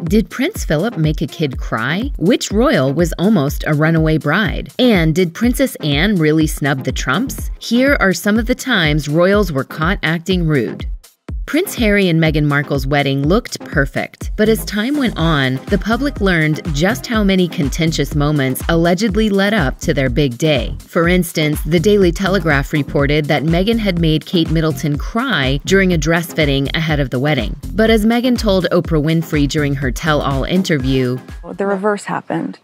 Did Prince Philip make a kid cry? Which royal was almost a runaway bride? And did Princess Anne really snub the Trumps? Here are some of the times royals were caught acting rude. Prince Harry and Meghan Markle's wedding looked perfect, but as time went on, the public learned just how many contentious moments allegedly led up to their big day. For instance, the Daily Telegraph reported that Meghan had made Kate Middleton cry during a dress fitting ahead of the wedding. But as Meghan told Oprah Winfrey during her tell-all interview, the reverse happened.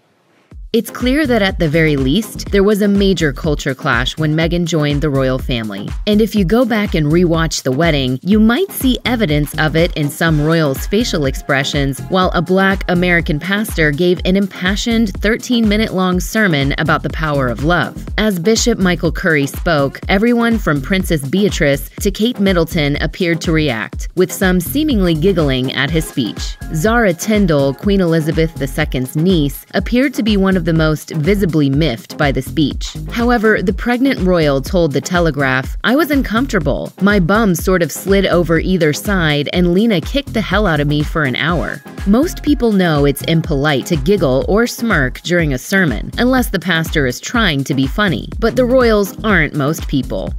It's clear that at the very least, there was a major culture clash when Meghan joined the royal family. And if you go back and rewatch the wedding, you might see evidence of it in some royals' facial expressions, while a Black American pastor gave an impassioned 13-minute-long sermon about the power of love. As Bishop Michael Curry spoke, everyone from Princess Beatrice to Kate Middleton appeared to react, with some seemingly giggling at his speech. Zara Tindall, Queen Elizabeth II's niece, appeared to be one of the most visibly miffed by the speech. However, the pregnant royal told The Telegraph, "I was uncomfortable. My bum sort of slid over either side and Lena kicked the hell out of me for an hour." Most people know it's impolite to giggle or smirk during a sermon, unless the pastor is trying to be funny. But the royals aren't most people.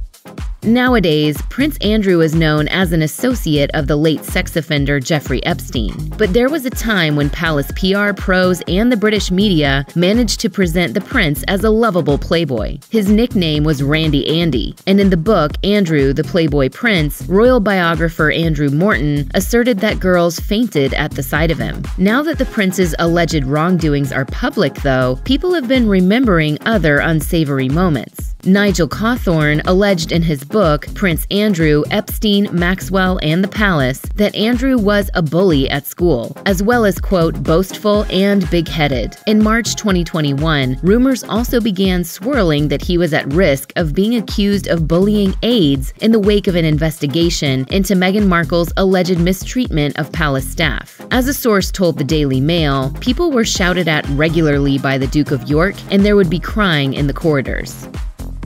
Nowadays, Prince Andrew is known as an associate of the late sex offender Jeffrey Epstein. But there was a time when palace PR pros and the British media managed to present the prince as a lovable playboy. His nickname was Randy Andy, and in the book Andrew, the Playboy Prince, royal biographer Andrew Morton asserted that girls fainted at the sight of him. Now that the prince's alleged wrongdoings are public, though, people have been remembering other unsavory moments. Nigel Cawthorne alleged in his book, Prince Andrew, Epstein, Maxwell, and the Palace, that Andrew was a bully at school, as well as, quote, boastful and big-headed. In March 2021, rumors also began swirling that he was at risk of being accused of bullying aides in the wake of an investigation into Meghan Markle's alleged mistreatment of palace staff. As a source told the Daily Mail, people were shouted at regularly by the Duke of York, and there would be crying in the corridors.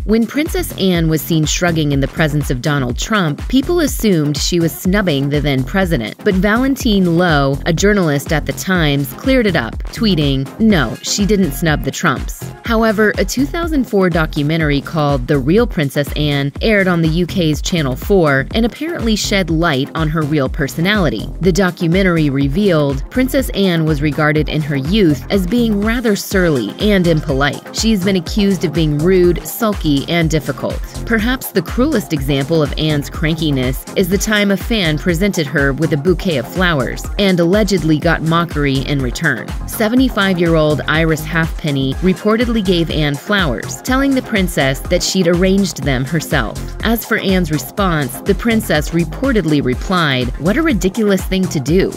When Princess Anne was seen shrugging in the presence of Donald Trump, people assumed she was snubbing the then president. But Valentine Lowe, a journalist at the Times, cleared it up, tweeting, "No, she didn't snub the Trumps." However, a 2004 documentary called The Real Princess Anne aired on the UK's Channel 4 and apparently shed light on her real personality. The documentary revealed Princess Anne was regarded in her youth as being rather surly and impolite. She's been accused of being rude, sulky, and difficult. Perhaps the cruelest example of Anne's crankiness is the time a fan presented her with a bouquet of flowers and allegedly got mockery in return. 75-year-old Iris Halfpenny reportedly gave Anne flowers, telling the princess that she'd arranged them herself. As for Anne's response, the princess reportedly replied, "What a ridiculous thing to do."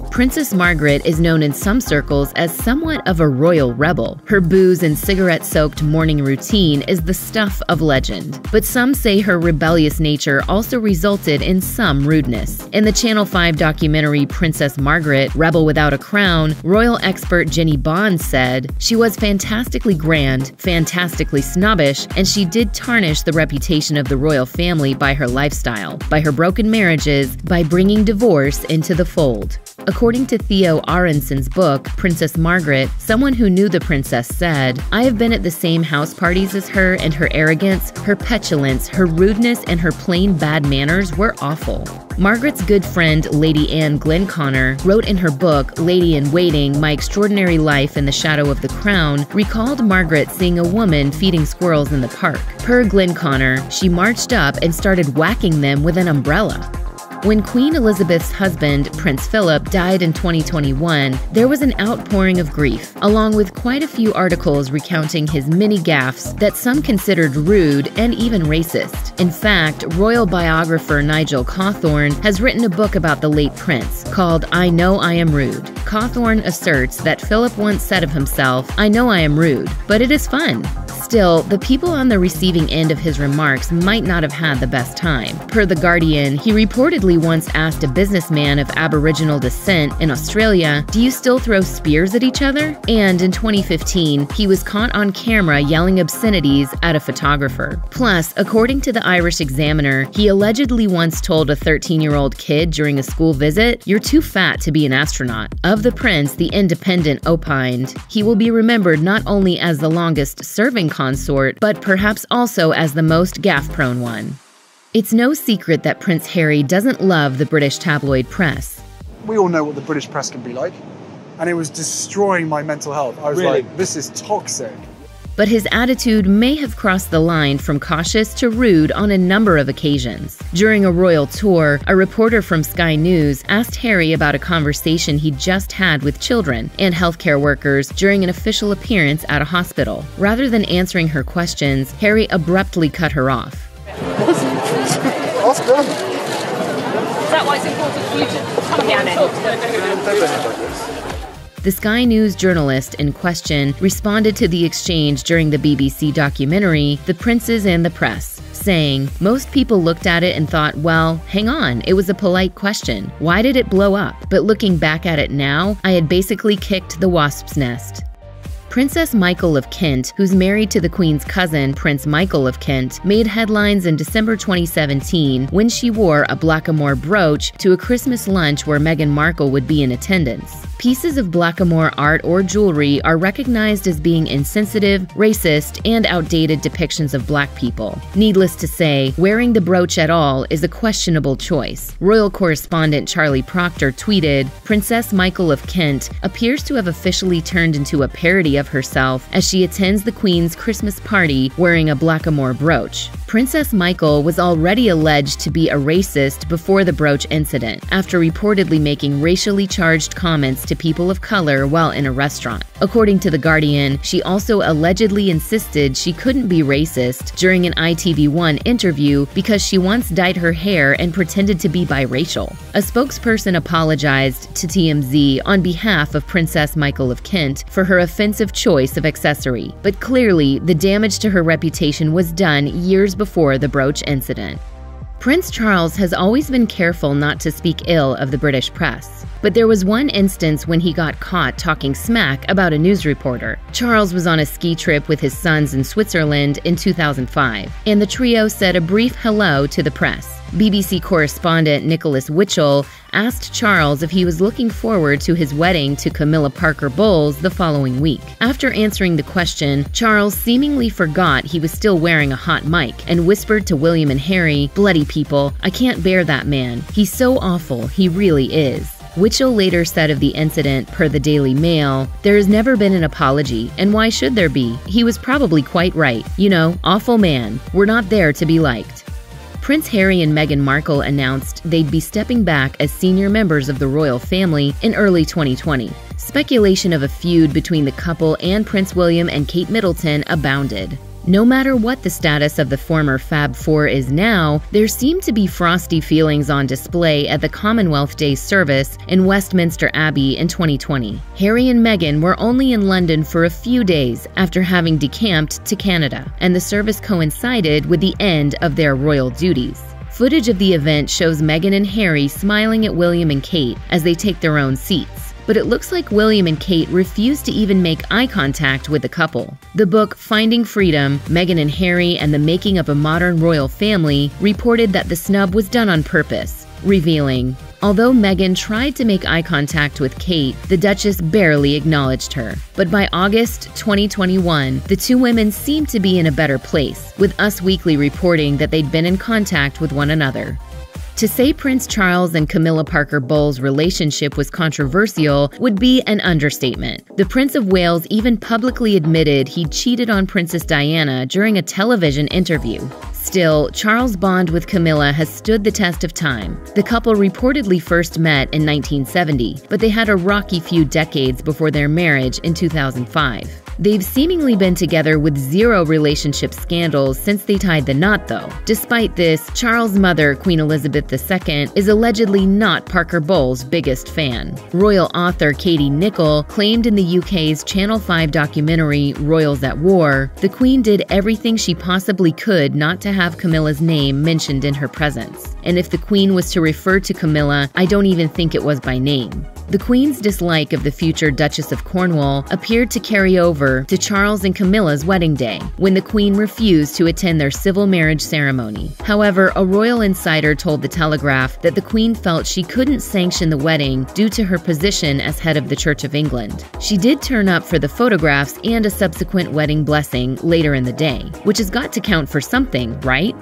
Princess Margaret is known in some circles as somewhat of a royal rebel. Her booze and cigarette-soaked morning routine is the stuff of legend. But some say her rebellious nature also resulted in some rudeness. In the Channel 5 documentary Princess Margaret, Rebel Without a Crown, royal expert Jenny Bond said, "She was fantastically grand, fantastically snobbish, and she did tarnish the reputation of the royal family by her lifestyle, by her broken marriages, by bringing divorce into the fold." According to Theo Aronson's book, Princess Margaret, someone who knew the princess said, "I have been at the same house parties as her, and her arrogance, her petulance, her rudeness, and her plain bad manners were awful." Margaret's good friend, Lady Anne Glenconner, wrote in her book, Lady in Waiting, My Extraordinary Life in the Shadow of the Crown, recalled Margaret seeing a woman feeding squirrels in the park. Per Glenconner, she marched up and started whacking them with an umbrella. When Queen Elizabeth's husband, Prince Philip, died in 2021, there was an outpouring of grief, along with quite a few articles recounting his many gaffes that some considered rude and even racist. In fact, royal biographer Nigel Cawthorne has written a book about the late prince called I Know I Am Rude. Cawthorne asserts that Philip once said of himself, "I know I am rude, but it is fun." Still, the people on the receiving end of his remarks might not have had the best time. Per The Guardian, he reportedly once asked a businessman of Aboriginal descent in Australia, "Do you still throw spears at each other?" And in 2015, he was caught on camera yelling obscenities at a photographer. Plus, according to the Irish Examiner, he allegedly once told a 13-year-old kid during a school visit, "You're too fat to be an astronaut." Of the prince, The Independent opined, "He will be remembered not only as the longest-serving consort, but perhaps also as the most gaffe-prone one." It's no secret that Prince Harry doesn't love the British tabloid press. We all know what the British press can be like, and it was destroying my mental health. I was like, this is toxic. But his attitude may have crossed the line from cautious to rude on a number of occasions. During a royal tour, a reporter from Sky News asked Harry about a conversation he'd just had with children and healthcare workers during an official appearance at a hospital. Rather than answering her questions, Harry abruptly cut her off. Ask them. Is that why it's important for you to come here and talk to them? The Sky News journalist in question responded to the exchange during the BBC documentary, The Princes and the Press, saying, "Most people looked at it and thought, well, hang on, it was a polite question. Why did it blow up? But looking back at it now, I had basically kicked the wasp's nest." Princess Michael of Kent, who's married to the Queen's cousin, Prince Michael of Kent, made headlines in December 2017 when she wore a blackamoor brooch to a Christmas lunch where Meghan Markle would be in attendance. Pieces of blackamoor art or jewelry are recognized as being insensitive, racist, and outdated depictions of black people. Needless to say, wearing the brooch at all is a questionable choice. Royal correspondent Charlie Proctor tweeted, "Princess Michael of Kent appears to have officially turned into a parody of herself as she attends the Queen's Christmas party wearing a blackamoor brooch." Princess Michael was already alleged to be a racist before the brooch incident, after reportedly making racially charged comments to people of color while in a restaurant. According to The Guardian, she also allegedly insisted she couldn't be racist during an ITV1 interview because she once dyed her hair and pretended to be biracial. A spokesperson apologized to TMZ on behalf of Princess Michael of Kent for her offensive choice of accessory, but clearly the damage to her reputation was done years before the brooch incident. Prince Charles has always been careful not to speak ill of the British press. But there was one instance when he got caught talking smack about a news reporter. Charles was on a ski trip with his sons in Switzerland in 2005, and the trio said a brief hello to the press. BBC correspondent Nicholas Witchell asked Charles if he was looking forward to his wedding to Camilla Parker Bowles the following week. After answering the question, Charles seemingly forgot he was still wearing a hot mic and whispered to William and Harry, "Bloody people, I can't bear that man. He's so awful, he really is." Witchell later said of the incident, per the Daily Mail, "There has never been an apology, and why should there be? He was probably quite right. You know, awful man. We're not there to be liked." Prince Harry and Meghan Markle announced they'd be stepping back as senior members of the royal family in early 2020. Speculation of a feud between the couple and Prince William and Kate Middleton abounded. No matter what the status of the former Fab Four is now, there seem to be frosty feelings on display at the Commonwealth Day service in Westminster Abbey in 2020. Harry and Meghan were only in London for a few days after having decamped to Canada, and the service coincided with the end of their royal duties. Footage of the event shows Meghan and Harry smiling at William and Kate as they take their own seats. But it looks like William and Kate refused to even make eye contact with the couple. The book Finding Freedom, Meghan and Harry and the Making of a Modern Royal Family reported that the snub was done on purpose, revealing, although Meghan tried to make eye contact with Kate, the Duchess barely acknowledged her. But by August 2021, the two women seemed to be in a better place, with Us Weekly reporting that they'd been in contact with one another. To say Prince Charles and Camilla Parker Bowles' relationship was controversial would be an understatement. The Prince of Wales even publicly admitted he cheated on Princess Diana during a television interview. Still, Charles' bond with Camilla has stood the test of time. The couple reportedly first met in 1970, but they had a rocky few decades before their marriage in 2005. They've seemingly been together with zero relationship scandals since they tied the knot, though. Despite this, Charles' mother, Queen Elizabeth II, is allegedly not Parker Bowles' biggest fan. Royal author Katie Nicholl claimed in the UK's Channel 5 documentary Royals at War, the Queen did everything she possibly could not to have Camilla's name mentioned in her presence. And if the Queen was to refer to Camilla, I don't even think it was by name. The Queen's dislike of the future Duchess of Cornwall appeared to carry over to Charles and Camilla's wedding day, when the Queen refused to attend their civil marriage ceremony. However, a royal insider told The Telegraph that the Queen felt she couldn't sanction the wedding due to her position as head of the Church of England. She did turn up for the photographs and a subsequent wedding blessing later in the day, which has got to count for something, right?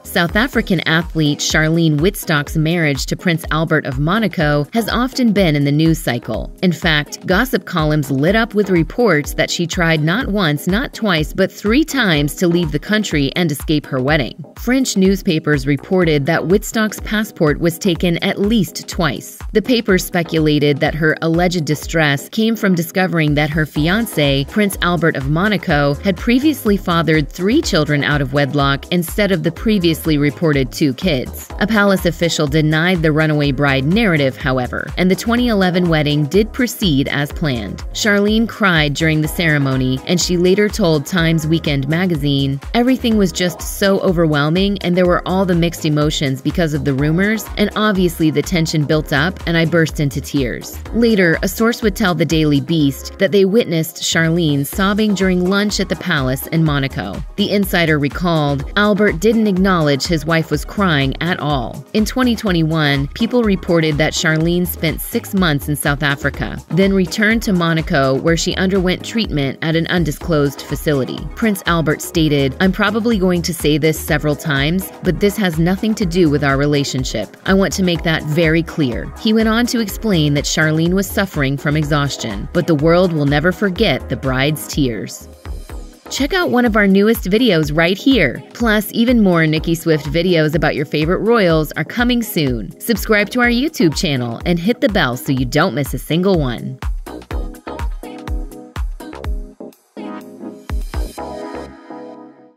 South African athlete Charlene Wittstock's marriage to Prince Albert of Monaco has often been in the news cycle. In fact, gossip columns lit up with reports that she tried not once, not twice, but 3 times to leave the country and escape her wedding. French newspapers reported that Wittstock's passport was taken at least twice. The papers speculated that her alleged distress came from discovering that her fiancé, Prince Albert of Monaco, had previously fathered 3 children out of wedlock instead of the previously reported 2 kids. A palace official denied the runaway bride narrative, however, and the 2011 wedding did proceed as planned. Charlene cried during the ceremony, and she later told Times Weekend magazine, "Everything was just so overwhelming, and there were all the mixed emotions because of the rumors, and obviously the tension built up, and I burst into tears." Later, a source would tell the Daily Beast that they witnessed Charlene sobbing during lunch at the palace in Monaco. The insider recalled, Albert didn't acknowledge his wife was crying at all. In 2021, people reported that Charlene spent 6 months in South Africa, then returned to Monaco where she underwent treatment at an undisclosed facility. Prince Albert stated, "I'm probably going to say this several times, but this has nothing to do with our relationship. I want to make that very clear." He went on to explain that Charlene was suffering from exhaustion, but the world will never forget the bride's tears. Check out one of our newest videos right here. Plus, even more Nicki Swift videos about your favorite royals are coming soon. Subscribe to our YouTube channel and hit the bell so you don't miss a single one.